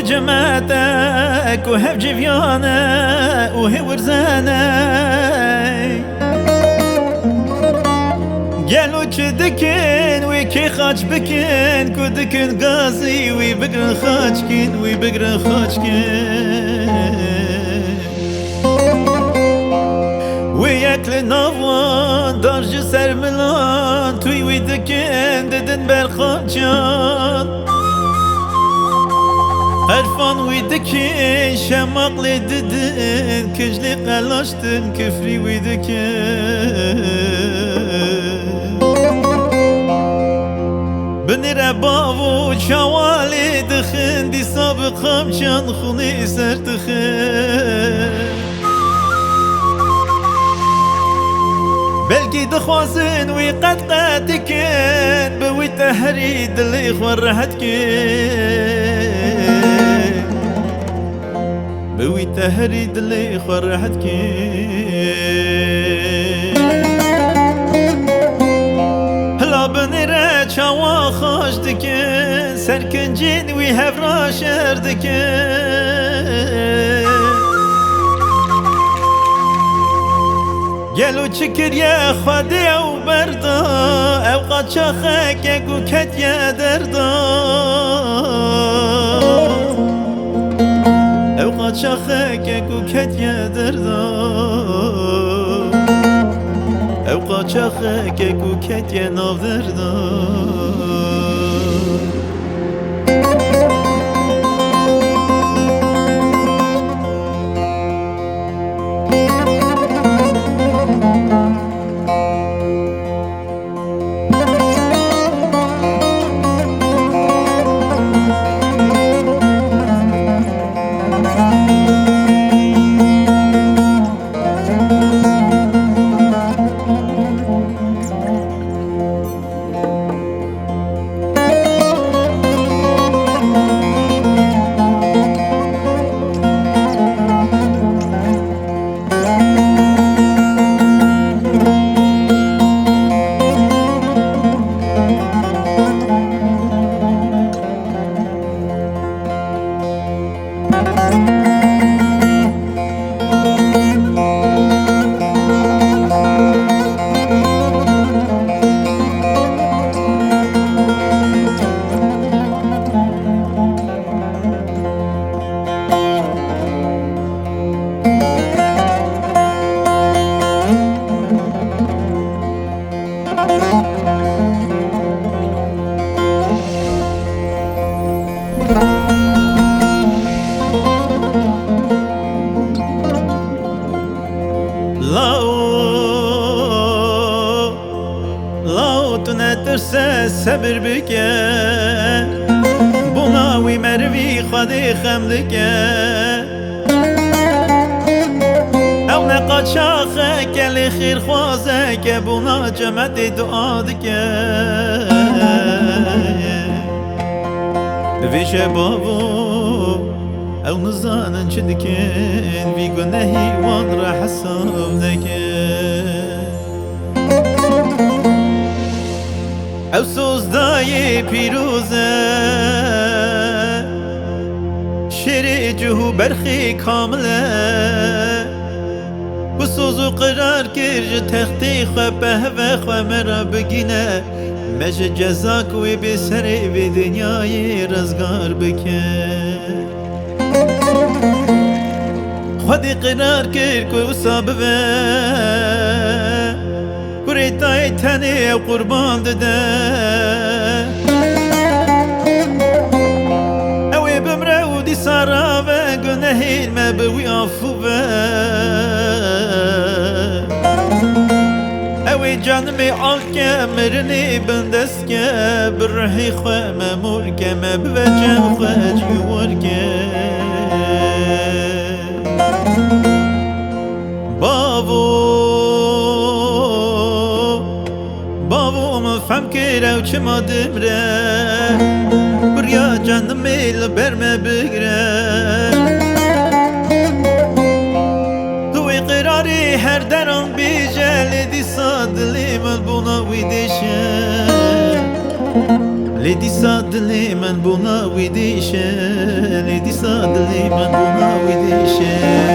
جماعتك وهب جفيانا وهي ورزانا قالوا دكن ويكي خاج بكن كودكن قاسي ويبقر خاجكن ويبقر خاجكن وياكل نافوان دارج سرملان توي ويدكن ددن برخاجان عرفان ويدكن شماقلي ددن كجلي قلاشتن كفري ويدكن بنر باو شوالي دخن دي سابق خمشان خوني سر دخن بلكي دخوازن ويقد قادكن بوي تهريد اللي خورهتكن بوي تهريد اللي خورهتكن هلا بنره چاوا خوش دکن سرکنجین وی هفرا شر دکن گلو چکر یا خواده او بردا او قاچا خک گو کت یا دردا او قاچا خک گو کت یا دردا او قاچاخه که کوکت یه ناو لاو تو نترسه صبر بکه بناوی مروی خودی خم دکه او نقاچاخه کلی خیر خوازه که بنا جمعت دعا دکه بویش بابو او نزانن چه دکن وی گناهی وان را حساب دکن او سوزدای پیروزه شیر جهو برخی کامله و سوزو قرار کرج تختی خواه بهوه خواه مرا بگینه مج جزا کوی بسری به دنیای رزگار بکن خودی قرار کر کوی سابوه کوریتای تنی قربان دده اوی بمره و دی ساراوه گناهین مبوی آفوه اوی جانمی آلکه مرنی بندسکه برحی خواه ممورکه مبوجه خواه جیورکه بابو مفهم که رو چه ما دمره بریا جانمی لبرمه بگره توی قراری هر دران بیجه لیدی سادلی من بونا ویدیشه لیدی سادلی من بونا ویدیشه لیدی سادلی من بونا ویدیشه